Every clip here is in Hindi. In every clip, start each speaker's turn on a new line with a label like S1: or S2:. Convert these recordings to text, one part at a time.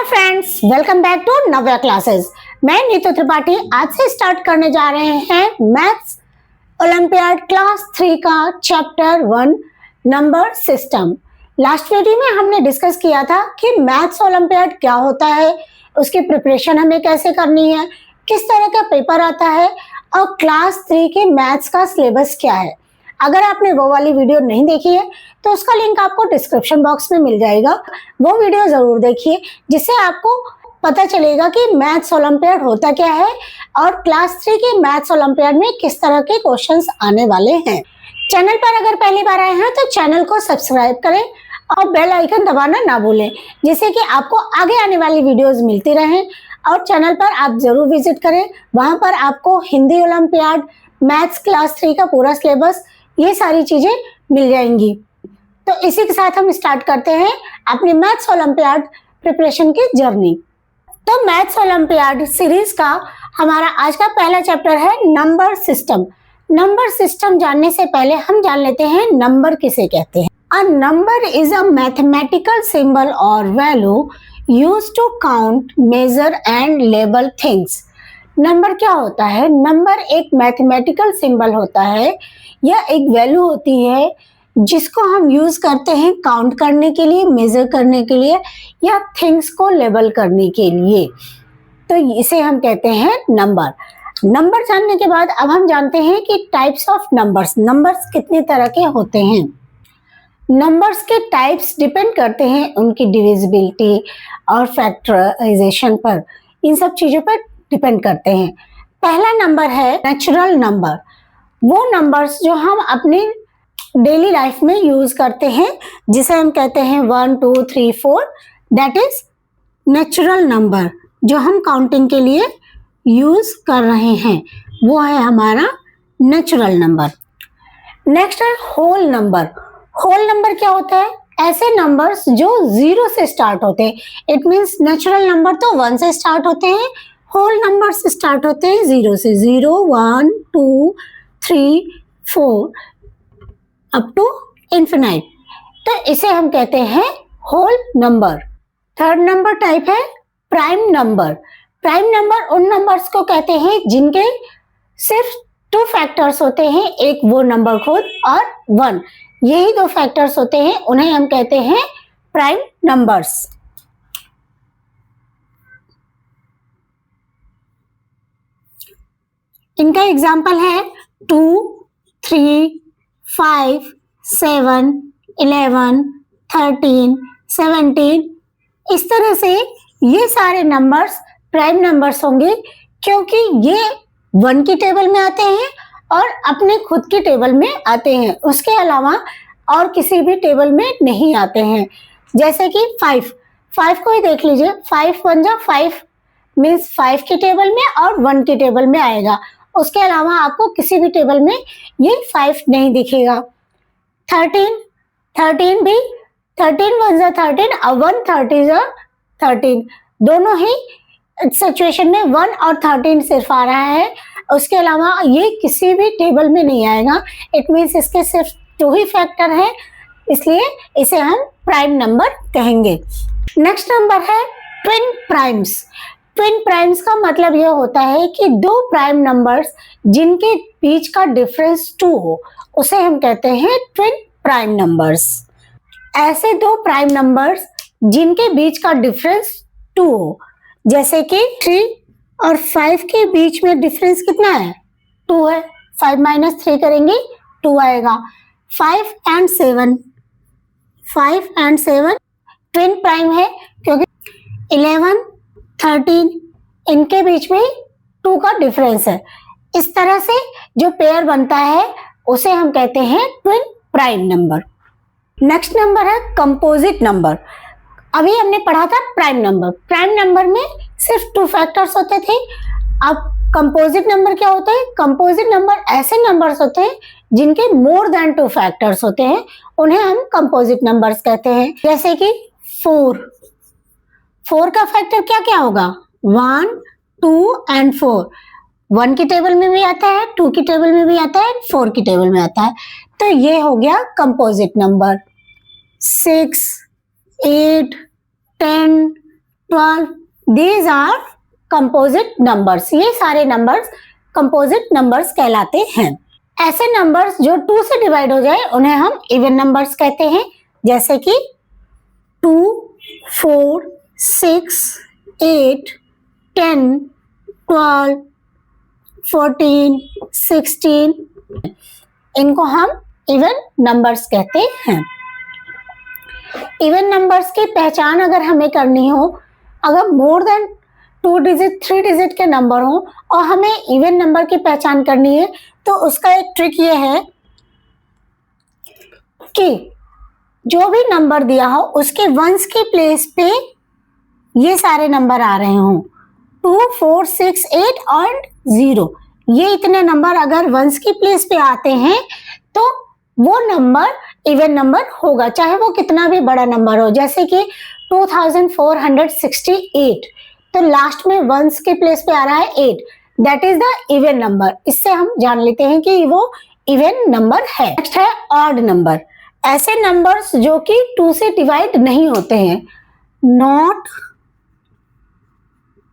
S1: Hello friends, welcome back to Navya classes. मैं नीतू त्रिपाठी आज से स्टार्ट करने जा रहे हैं मैथ्स ओलंपियाड क्लास 3 का chapter 1 number system. Last video में हमने डिस्कस किया था कि मैथ्स ओलंपियाड क्या होता है, उसकी प्रिपरेशन हमें कैसे करनी है, किस तरह का पेपर आता है और क्लास 3 के मैथ्स का सिलेबस क्या है। अगर आपने वो वाली वीडियो नहीं देखी है तो उसका लिंक आपको डिस्क्रिप्शन बॉक्स में मिल जाएगा। वो वीडियो जरूर देखिए, जिससे आपको पता चलेगा कि मैथ्स ओलंपियाड होता क्या है और क्लास 3 के मैथ्स ओलंपियाड में किस तरह के क्वेश्चंस आने वाले हैं। चैनल पर अगर पहली बार आए हैं तो चैनल को सब्सक्राइब करें और बेल आइकन दबाना ना भूलें, जिससे कि आपको आगे आने वाली वीडियोस मिलती रहें। और चैनल पर आप जरूर विजिट करें, वहां पर आपको हिंदी ओलंपियाड, मैथ्स क्लास 3 का पूरा सिलेबस, ये सारी चीजें मिल जाएंगी। तो इसी के साथ हम स्टार्ट करते हैं अपनी मैथ्स ओलंपियाड प्रिपरेशन की जर्नी। तो मैथ्स ओलंपियाड सीरीज का हमारा आज का पहला चैप्टर है नंबर सिस्टम। नंबर सिस्टम जानने से पहले हम जान लेते हैं नंबर किसे कहते हैं। A number is a mathematical symbol और value used to count, measure and label things. Number क्या होता है? नंबर एक मैथमेटिकल सिंबल होता है, यह एक वैल्यू होती है जिसको हम यूज करते हैं काउंट करने के लिए, मेजर करने के लिए या थिंग्स को लेबल करने के लिए। तो इसे हम कहते हैं नंबर। नंबर जानने के बाद अब हम जानते हैं कि टाइप्स ऑफ नंबर्स, नंबर्स कितने तरह के होते हैं। नंबर्स के टाइप्स डिपेंड करते हैं उनकी डिविजिबिलिटी और फैक्टराइजेशन पर, इन सब चीजों पर डिपेंड करते हैं। पहला नंबर है नेचुरल नंबर। वो नंबर्स जो हम अपनी डेली लाइफ में यूज करते हैं, जिसे हम कहते हैं 1 2 3 4, दैट इज नेचुरल नंबर, जो हम काउंटिंग के लिए यूज कर रहे हैं, वो है हमारा नेचुरल नंबर। नेक्स्ट है होल नंबर। होल नंबर क्या होता है? ऐसे नंबर्स जो 0 से स्टार्ट होते हैं। इट मीन्स नेचुरल नंबर तो 1 से स्टार्ट होते हैं, होल नंबर्स स्टार्ट होते हैं 0 से। 0 1 2 3 4 अप टू इन्फिनाइट। तो इसे हम कहते हैं whole number. Third number type है प्राइम नंबर। प्राइम नंबर उन नंबर्स को कहते हैं जिनके सिर्फ 2 फैक्टर्स होते हैं, एक वो नंबर खुद और 1, यही 2 फैक्टर्स होते हैं, उन्हें हम कहते हैं प्राइम नंबर्स। इनका एग्जाम्पल है 2 3 5 7 11 13 17। इस तरह से ये सारे नंबर्स प्राइम नंबर्स होंगे, क्योंकि ये 1 की टेबल में आते हैं और अपने खुद की टेबल में आते हैं, उसके अलावा और किसी भी टेबल में नहीं आते हैं। जैसे कि 5 को ही देख लीजिए, 5 1 जा 5 मीन्स 5 की टेबल में और 1 की टेबल में आएगा, उसके अलावा आपको किसी भी टेबल में ये 5 नहीं दिखेगा। 13 भी 13 1 जा 13 और 1 30 जा 13, दोनों ही सिचुएशन में 1 और 13 सिर्फ आ रहा है, उसके अलावा ये किसी भी टेबल में नहीं आएगा। इट मीन्स इसके सिर्फ 2 ही फैक्टर है, इसलिए इसे हम प्राइम नंबर कहेंगे। नेक्स्ट नंबर है ट्विन प्राइम्स। ट्विन प्राइम्स का मतलब यह होता है कि 2 प्राइम नंबर्स जिनके बीच का डिफरेंस 2 हो, उसे हम कहते हैं ट्विन प्राइम नंबर्स। ऐसे 2 प्राइम नंबर्स जिनके बीच का डिफरेंस 2 हो, जैसे कि 3 और 5 के बीच में डिफरेंस कितना है? 2 है। 5 माइनस 3 करेंगे 2 आएगा। 5 एंड 7 ट्विन प्राइम है, क्योंकि 11 13 इनके बीच में 2 का डिफरेंस है। इस तरह से जो पेयर बनता है उसे हम कहते हैं twin prime number. Next number है कंपोजिट नंबर। अभी हमने पढ़ा था प्राइम नंबर। प्राइम नंबर में सिर्फ 2 फैक्टर्स होते थे। अब कंपोजिट नंबर क्या होता है? कंपोजिट नंबर ऐसे नंबर्स होते हैं जिनके मोर देन 2 फैक्टर्स होते हैं, उन्हें हम कंपोजिट नंबर्स कहते हैं। जैसे कि 4 का फैक्टर क्या क्या होगा? 1 2 एंड 4। 1 की टेबल में भी आता है, 2 की टेबल में भी आता है, 4 की टेबल में आता है। तो ये हो गया composite number. 6 8 10 12, these are composite numbers. ये सारे नंबर्स कंपोजिट नंबर्स कहलाते हैं। ऐसे नंबर्स जो 2 से डिवाइड हो जाए उन्हें हम इवन नंबर्स कहते हैं, जैसे कि 2, 4, 6, 8, 10, 12, 14, 16, इनको हम इवन नंबर्स कहते हैं। इवन नंबर्स की पहचान अगर हमें करनी हो, अगर मोर देन 2 डिजिट 3 डिजिट के नंबर हो और हमें इवन नंबर की पहचान करनी है, तो उसका एक ट्रिक ये है कि जो भी नंबर दिया हो उसके वंस की प्लेस पे ये सारे नंबर आ रहे हों, 2, 4, 6, 8 और 0, ये इतने नंबर अगर वंस की प्लेस पे आते हैं तो वो नंबर इवन नंबर होगा, चाहे वो कितना भी बड़ा नंबर हो। जैसे कि 2468, तो लास्ट में वंस के प्लेस पे आ रहा है 8, that is the even number. इससे हम जान लेते हैं कि वो इवन नंबर है। नेक्स्ट है ऑड नंबर। ऐसे नंबर्स जो कि 2 से डिवाइड नहीं होते हैं, नॉट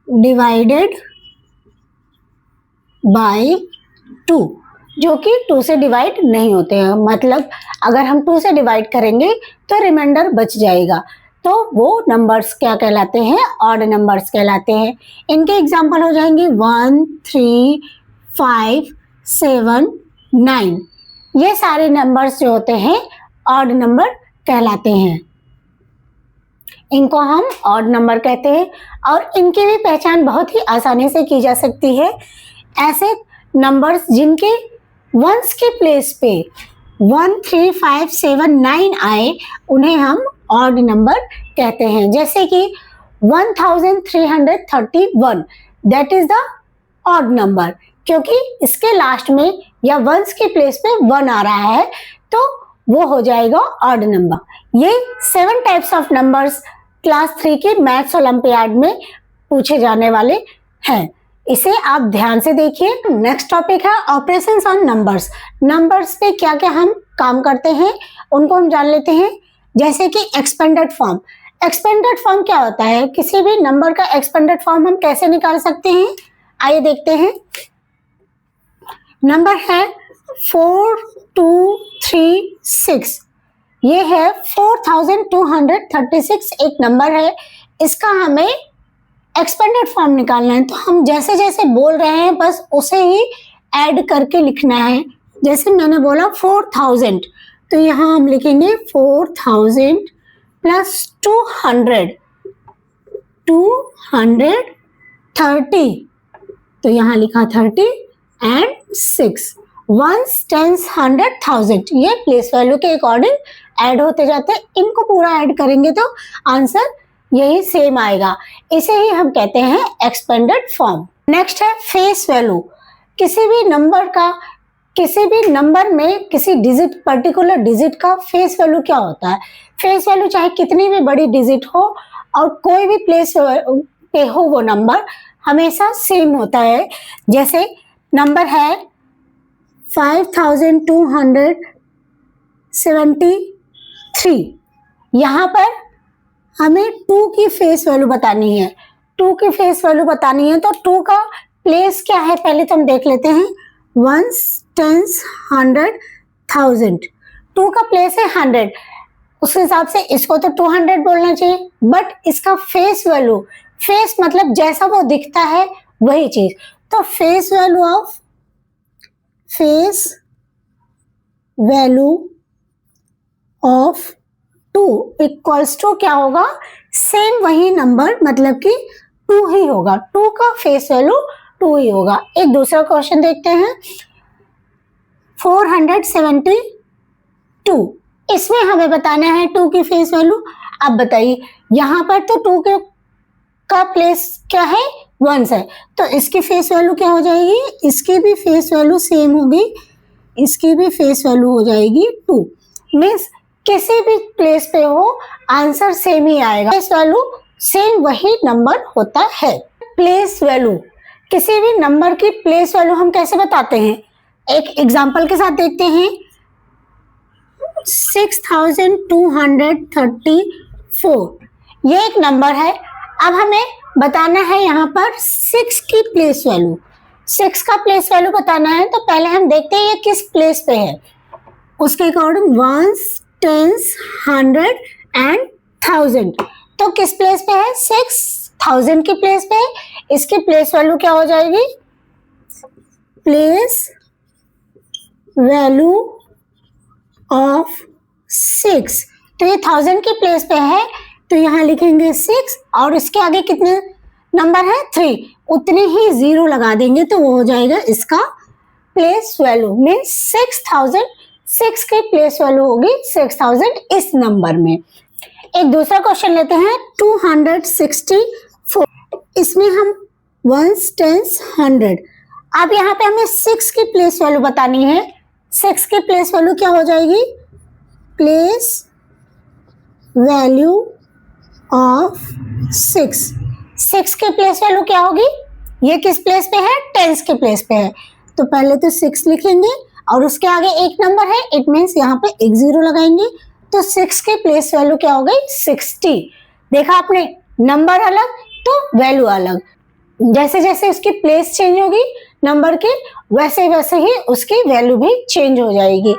S1: डिवाइडेड बाय 2, जो कि 2 से डिवाइड नहीं होते हैं। मतलब अगर हम 2 से डिवाइड करेंगे तो रिमाइंडर बच जाएगा, तो वो नंबर्स क्या कहलाते हैं? ऑड नंबर्स कहलाते हैं। इनके एग्जांपल हो जाएंगे 1, 3, 5, 7, 9। ये सारे नंबर्स जो होते हैं ऑड नंबर कहलाते हैं, इनको हम ऑड नंबर कहते हैं। और इनकी भी पहचान बहुत ही आसानी से की जा सकती है। ऐसे नंबर्स जिनके वंस के प्लेस पे 1, 3, 5, 7, 9 आए, उन्हें हम ऑड नंबर कहते हैं। जैसे कि 1331, that is the odd number, क्योंकि इसके लास्ट में या वंस के प्लेस पे 1 आ रहा है, तो वो हो जाएगा ऑड नंबर। ये 7 टाइप्स ऑफ नंबर्स क्लास 3 के मैथ्स ओलंपियाड में पूछे जाने वाले हैं। इसे आप ध्यान से देखिए। नेक्स्ट टॉपिक है ऑपरेशंस ऑन नंबर्स। नंबर्स पे क्या क्या हम काम करते हैं उनको हम जान लेते हैं। जैसे कि एक्सपेंडेड फॉर्म। एक्सपेंडेड फॉर्म क्या होता है? किसी भी नंबर का एक्सपेंडेड फॉर्म हम कैसे निकाल सकते हैं, आइए देखते हैं। नंबर है 4, 2, 3, 6। ये है 4236 एक नंबर है, इसका हमें एक्सपेंडेड फॉर्म निकालना है। तो हम जैसे जैसे बोल रहे हैं बस उसे ही ऐड करके लिखना है। जैसे मैंने बोला 4000, तो यहाँ हम लिखेंगे 4000 प्लस 230, तो यहाँ लिखा 30 एंड 6। 1s, 10s, 100, 1000, ये प्लेस वैल्यू के अकॉर्डिंग ऐड होते जाते हैं। इनको पूरा ऐड करेंगे तो आंसर यही सेम आएगा। इसे ही हम कहते हैं एक्सपेंडेड फॉर्म। नेक्स्ट है फेस वैल्यू। किसी भी नंबर में किसी डिजिट, पर्टिकुलर डिजिट का फेस वैल्यू क्या होता है? फेस वैल्यू चाहे कितनी भी बड़ी डिजिट हो और कोई भी प्लेस पे हो, वो नंबर हमेशा सेम होता है। जैसे नंबर है 5273, यहाँ पर हमें 2 की फेस वैल्यू बतानी है। 2 की फेस वैल्यू बतानी है तो 2 का प्लेस क्या है पहले तो हम देख लेते हैं। 1s, 10s, 100, 1000। 2 का प्लेस है 100, उस हिसाब से इसको तो 200 बोलना चाहिए। बट इसका फेस वैल्यू, फेस मतलब जैसा वो दिखता है वही चीज, तो face value of 2 equals to क्या होगा? सेम वही नंबर, मतलब कि 2 ही होगा। 2 का फेस वैल्यू 2 ही होगा। एक दूसरा क्वेश्चन देखते हैं। 472, इसमें हमें बताना है 2 की फेस वैल्यू। अब बताइए, यहाँ पर तो 2 का प्लेस क्या है? 1 है, तो इसकी फेस वैल्यू क्या हो जाएगी? इसकी भी फेस वैल्यू सेम होगी, इसकी भी फेस वैल्यू हो जाएगी 2। मीन्स किसी भी प्लेस पे हो आंसर सेम ही आएगा। फेस वैल्यू सेम वही नंबर होता है। प्लेस वैल्यू, किसी भी नंबर की प्लेस वैल्यू हम कैसे बताते हैं? एक एग्जांपल के साथ देखते हैं। 6234, ये एक नंबर है। अब हमें बताना है यहाँ पर 6 की प्लेस वैल्यू। 6 का प्लेस वैल्यू बताना है, तो पहले हम देखते हैं ये किस प्लेस पे है। उसके अकॉर्डिंग वंस, टेंस, 100 एंड 1000। तो किस प्लेस पे है? 6000 की प्लेस पे है। इसकी प्लेस वैल्यू क्या हो जाएगी? Place value of 6। तो ये 1000 की प्लेस पे है, तो यहाँ लिखेंगे 6 और इसके आगे कितने नंबर है? 3। उतने ही 0 लगा देंगे तो वो हो जाएगा इसका प्लेस वैल्यू। मीन्स 6000, 6 की प्लेस वैल्यू होगी 6000 इस नंबर में। एक दूसरा क्वेश्चन लेते हैं 264। इसमें हम वंस, टेंस, 100। अब यहाँ पे हमें 6 की प्लेस वैल्यू बतानी है। 6 की प्लेस वैल्यू क्या हो जाएगी? Place value of 6। 6 की प्लेस वैल्यू क्या होगी? ये किस प्लेस पे है? टेंस के प्लेस पे है। तो पहले तो 6 लिखेंगे और उसके आगे एक नंबर है, इट मीन्स यहाँ पे एक 0 लगाएंगे। तो 6 की प्लेस वैल्यू क्या हो गई? 60। देखा आपने, नंबर अलग तो वैल्यू अलग। जैसे जैसे उसकी प्लेस चेंज होगी नंबर की, वैसे वैसे ही उसकी वैल्यू भी चेंज हो जाएगी।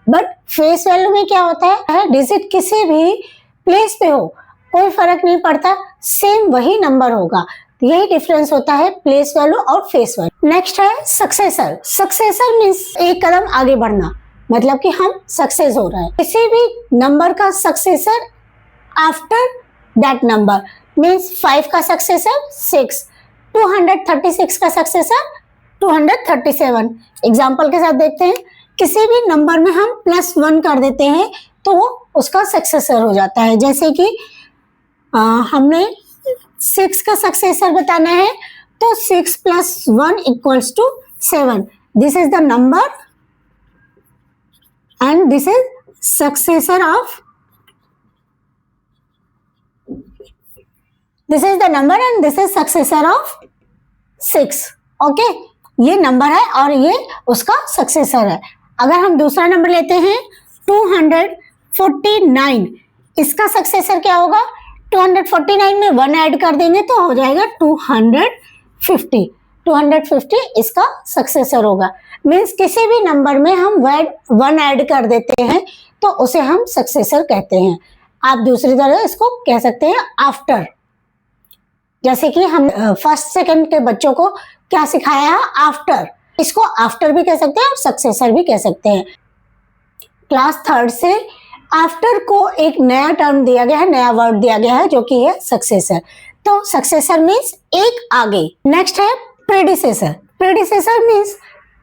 S1: बट फेस वैल्यू में क्या होता है? डिजिट किसी भी प्लेस पे हो कोई फर्क नहीं पड़ता, सेम वही नंबर होगा। यही डिफरेंस होता है प्लेस वैल्यू और फेस वैल्यू। नेक्स्ट है सक्सेसर। सक्सेसर मीन्स एक कदम आगे बढ़ना, मतलब कि हम सक्सेस हो रहे हैं। किसी भी नंबर का successor after that number means 5 का सक्सेसर 6, 236 का सक्सेसर 237। एग्जाम्पल के साथ देखते हैं, किसी भी नंबर में हम +1 कर देते हैं तो वो उसका सक्सेसर हो जाता है। जैसे कि हमने 6 का सक्सेसर बताना है, तो 6 + 1 = 7। This is the number and this is successor of, this is the number and this is successor of 6. Okay, ये नंबर है और ये उसका सक्सेसर है। अगर हम दूसरा नंबर लेते हैं 249, इसका सक्सेसर क्या होगा? 249 में 1 ऐड कर देंगे तो हो जाएगा 250। 250 इसका सक्सेसर होगा। मीन्स किसी भी नंबर में हम 1 ऐड कर देते हैं तो उसे हम सक्सेसर कहते हैं। आप दूसरी तरह इसको कह सकते हैं आफ्टर। जैसे कि हम फर्स्ट सेकंड के बच्चों को क्या सिखाया है? आफ्टर। इसको आफ्टर भी कह सकते हैं और सक्सेसर भी कह सकते हैं। क्लास 3rd से आफ्टर को एक नया टर्म दिया गया है, नया वर्ड दिया गया है जो कि है सक्सेसर। तो सक्सेसर मीन्स एक आगे। नेक्स्ट है predecessor. Predecessor means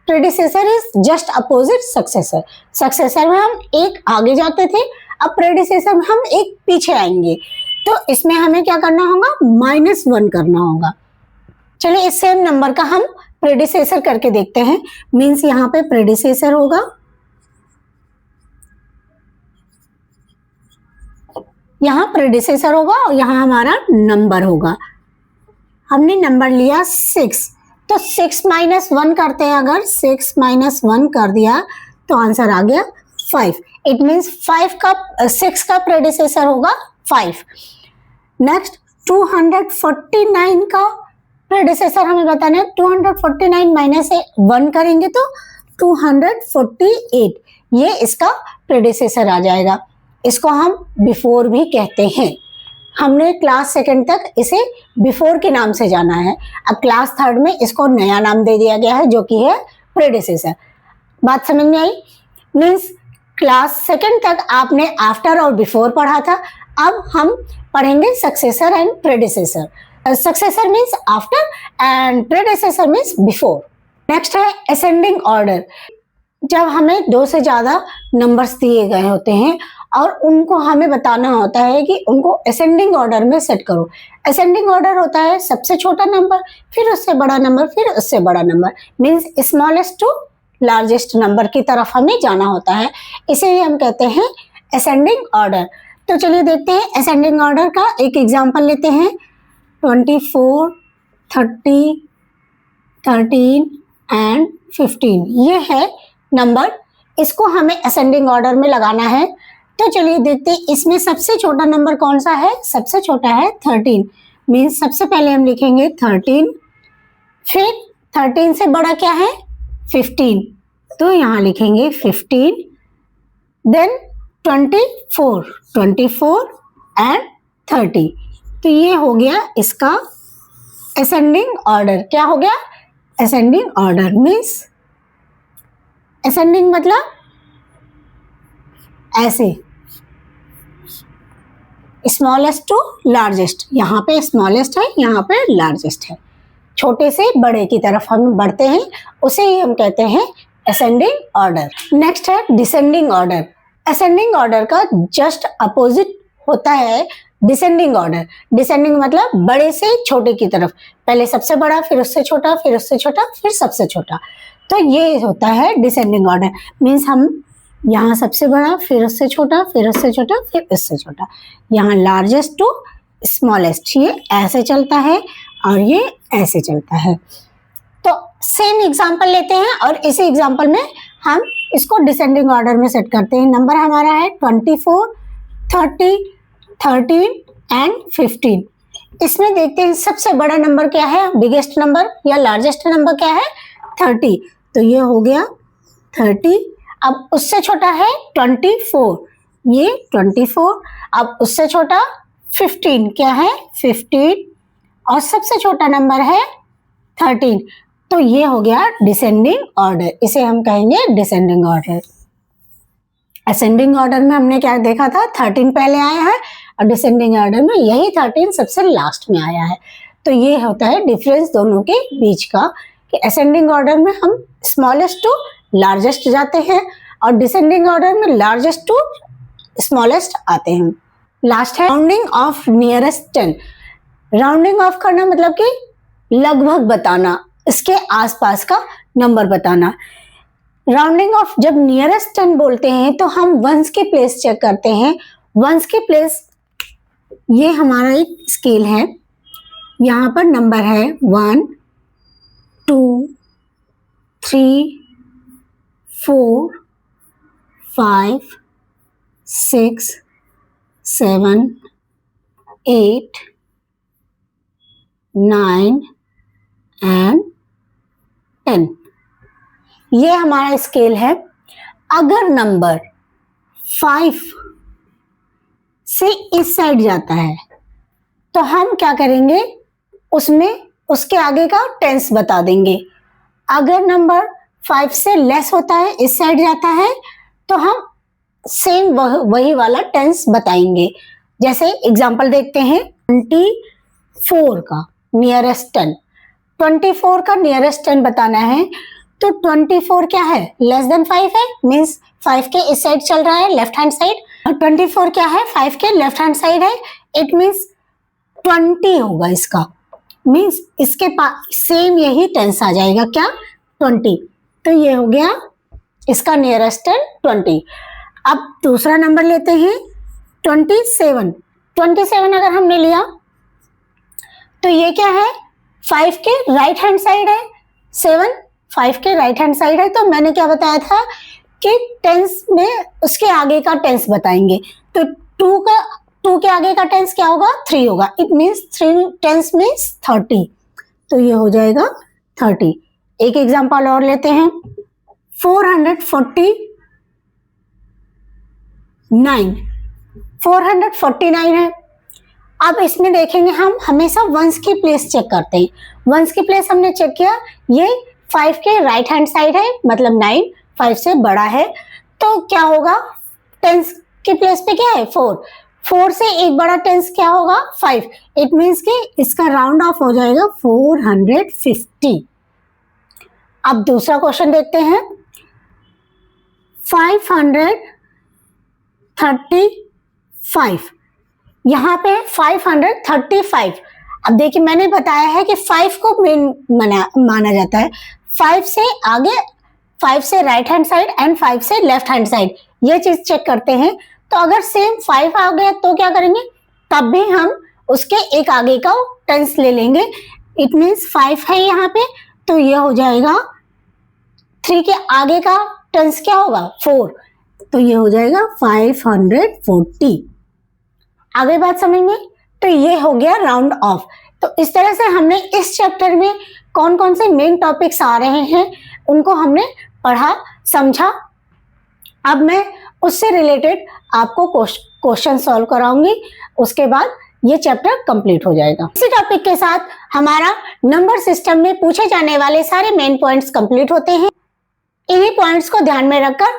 S1: predecessor is just opposite successor. Successor में हम एक आगे जाते थे, अब प्रेडिसेसर में हम एक पीछे आएंगे। तो इसमें हमें क्या करना होगा? -1 करना होगा। चलिए इस सेम नंबर का हम प्रेडिसेसर करके देखते हैं। मीन्स यहाँ पे प्रेडिसेसर होगा, यहाँ प्रेडिसेसर होगा और यहाँ हमारा नंबर होगा। हमने नंबर लिया 6, तो 6 - 1 करते हैं। अगर 6 - 1 कर दिया तो आंसर आ गया 5। इट मीन्स 6 का प्रेडिसेसर होगा 5। नेक्स्ट 249 का प्रेडिसेसर हमें बताना है। 249 - 1 करेंगे तो 248, ये इसका प्रेडिसेसर आ जाएगा। इसको हम बिफोर भी कहते हैं। हमने क्लास 2nd तक इसे बिफोर के नाम से जाना है। अब क्लास 3rd में इसको नया नाम दे दिया गया है जो कि है प्रेडिसेसर। बात समझ में आई? मीन्स क्लास 2nd तक आपने आफ्टर और बिफोर पढ़ा था, अब हम पढ़ेंगे successor and predecessor. Successor means after and predecessor means before. Next है असेंडिंग ऑर्डर। जब हमें 2 से ज्यादा नंबर्स दिए गए होते हैं और उनको हमें बताना होता है कि उनको असेंडिंग ऑर्डर में सेट करो। असेंडिंग ऑर्डर होता है सबसे छोटा नंबर, फिर उससे बड़ा नंबर, फिर उससे बड़ा number. Means smallest to largest number की तरफ हमें जाना होता है, इसे हम कहते हैं असेंडिंग ऑर्डर। तो चलिए देखते हैं असेंडिंग ऑर्डर का एक एग्जाम्पल लेते हैं। 24, 30, 13 एंड 15 ये है नंबर, इसको हमें असेंडिंग ऑर्डर में लगाना है। तो चलिए देखते हैं इसमें सबसे छोटा नंबर कौन सा है? सबसे छोटा है 13। मीन्स सबसे पहले हम लिखेंगे 13, फिर 13 से बड़ा क्या है 15, तो यहाँ लिखेंगे 15, देन 24 एंड 30। तो ये हो गया इसका असेंडिंग ऑर्डर। क्या हो गया? Ascending order. मीन्स असेंडिंग मतलब ऐसे स्मॉलेस्ट टू लार्जेस्ट, यहाँ पे स्मॉलेस्ट है, यहाँ पे लार्जेस्ट है, छोटे से बड़े की तरफ हम बढ़ते हैं, उसे ही हम कहते हैं असेंडिंग ऑर्डर। नेक्स्ट है डिसेंडिंग ऑर्डर। असेंडिंग ऑर्डर का जस्ट अपोजिट होता है डिसेंडिंग ऑर्डर। डिसेंडिंग मतलब बड़े से छोटे की तरफ, पहले सबसे बड़ा, फिर उससे छोटा, फिर उससे छोटा, फिर सबसे छोटा, तो ये होता है डिसेंडिंग ऑर्डर। मीन्स हम यहाँ सबसे बड़ा, फिर उससे छोटा, फिर उससे छोटा, फिर उससे छोटा, यहाँ लार्जेस्ट टू स्मॉलेस्ट, ये ऐसे चलता है और ये ऐसे चलता है। तो सेम एग्जांपल लेते हैं और इसी एग्जांपल में हम इसको डिसेंडिंग ऑर्डर में सेट करते हैं। नंबर हमारा है 24, 30, 13 एंड 15। इसमें देखते हैं सबसे बड़ा नंबर क्या है, बिगेस्ट नंबर या लार्जेस्ट नंबर क्या है 30, तो ये हो गया 30। अब उससे छोटा है 24, ये 24। अब उससे छोटा 15, क्या है 15, और सबसे छोटा नंबर है 13, तो ये हो गया डिसेंडिंग ऑर्डर। इसे हम कहेंगे डिसेंडिंग ऑर्डर। असेंडिंग ऑर्डर में हमने क्या देखा था, 13 पहले आया है और डिसेंडिंग ऑर्डर में यही 13 सबसे लास्ट में आया है। तो ये होता है डिफरेंस दोनों के बीच का, कि असेंडिंग ऑर्डर में हम स्मॉलेस्ट टू लार्जेस्ट जाते हैं और डिसेंडिंग ऑर्डर में लार्जेस्ट टू स्मॉलेस्ट आते हैं। लास्ट है rounding off nearest 10। Rounding off करना मतलब कि लगभग बताना, इसके आसपास का नंबर बताना। राउंडिंग ऑफ जब नियरेस्ट 10 बोलते हैं तो हम वंस की प्लेस चेक करते हैं। वंस की प्लेस, ये हमारा एक स्केल है, यहाँ पर नंबर है 1, 2, 3, 4, 5, 6, 7, 8, 9 एंड 10। ये हमारा स्केल है। अगर नंबर 5 से इस साइड जाता है तो हम क्या करेंगे, उसमें उसके आगे का टेंस बता देंगे। अगर नंबर 5 से लेस होता है, इस साइड जाता है, तो हम सेम वही वाला टेंस बताएंगे। जैसे एग्जांपल देखते हैं 24 का नियरेस्ट 10। 24 का नियरेस्ट 10 बताना है तो 24 क्या है, लेस देन 5 है, मीन्स 5 के इस साइड चल रहा है, लेफ्ट हैंड साइड, और 24 क्या है, 5 के लेफ्ट हैंड साइड है, इट मीन्स 20 होगा इसका। मीन्स इसके पास सेम यही टेंस आ जाएगा, क्या 20। तो ये हो गया इसका नियरेस्ट 20। अब दूसरा नंबर लेते हैं 27। 27 अगर हमने लिया तो ये क्या है, 5 के राइट हैंड साइड है, 7 5 के राइट हैंड साइड है। तो मैंने क्या बताया था कि टेंस में उसके आगे का टेंस बताएंगे। तो 2 के आगे का टेंस क्या होगा, 3 होगा, इट मीन्स 3 टेंस मीन्स 30, तो ये हो जाएगा 30। एक एग्जांपल और लेते हैं 449 है। अब इसमें देखेंगे हम हमेशा वंस की प्लेस चेक करते हैं। वंस की प्लेस हमने चेक किया, ये 5 के राइट हैंड साइड है, मतलब 9 5 से बड़ा है, तो क्या होगा, टेंस की प्लेस पे क्या है 4 से एक बड़ा टेंस क्या होगा 5, इट मीन्स कि इसका राउंड ऑफ हो जाएगा 450। अब दूसरा क्वेश्चन देखते हैं 535। यहाँ पे 535। अब देखिए मैंने बताया है कि 5 को मेन माना जाता है। 5 से आगे, 5 से राइट हैंड साइड एंड 5 से लेफ्ट हैंड साइड, ये चीज चेक करते हैं। तो अगर सेम 5 आ गया तो क्या करेंगे, तब भी हम उसके एक आगे का टेंस ले लेंगे। इट मीन्स 5 है यहाँ पे, तो ये हो जाएगा 3 के आगे का टेंस क्या होगा 4, तो ये हो जाएगा 540। आगे बात समझ में, तो ये हो गया राउंड ऑफ। तो इस तरह से हमने इस चैप्टर में कौन कौन से मेन टॉपिक्स आ रहे हैं उनको हमने पढ़ा, समझा। अब मैं उससे रिलेटेड आपको क्वेश्चन सॉल्व कराऊंगी, उसके बाद ये चैप्टर कंप्लीट हो जाएगा। इसी टॉपिक के साथ हमारा नंबर सिस्टम में पूछे जाने वाले सारे मेन पॉइंट्स कंप्लीट होते हैं। इन्हीं पॉइंट्स को ध्यान में रखकर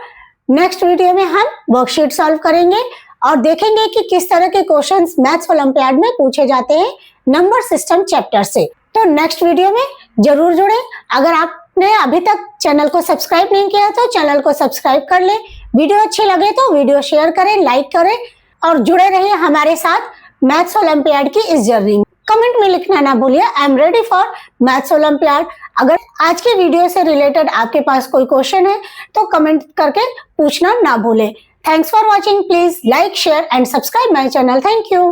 S1: नेक्स्ट वीडियो में हम वर्कशीट सॉल्व करेंगे और देखेंगे कि किस तरह के क्वेश्चंस मैथ्स ओलंपियाड में पूछे जाते हैं नंबर सिस्टम चैप्टर से। तो नेक्स्ट वीडियो में जरूर जुड़े। अगर आपने अभी तक चैनल को सब्सक्राइब नहीं किया तो चैनल को सब्सक्राइब कर ले। वीडियो अच्छी लगे तो वीडियो शेयर करें, लाइक करें और जुड़े रहिए हमारे साथ मैथ्स ओलंपियाड की इस जर्नी में। कमेंट में लिखना ना भूलिए, I am ready for maths olympiad. अगर आज के वीडियो से रिलेटेड आपके पास कोई क्वेश्चन है तो कमेंट करके पूछना ना भूले। Thanks for watching. Please like, share and subscribe my channel. Thank you.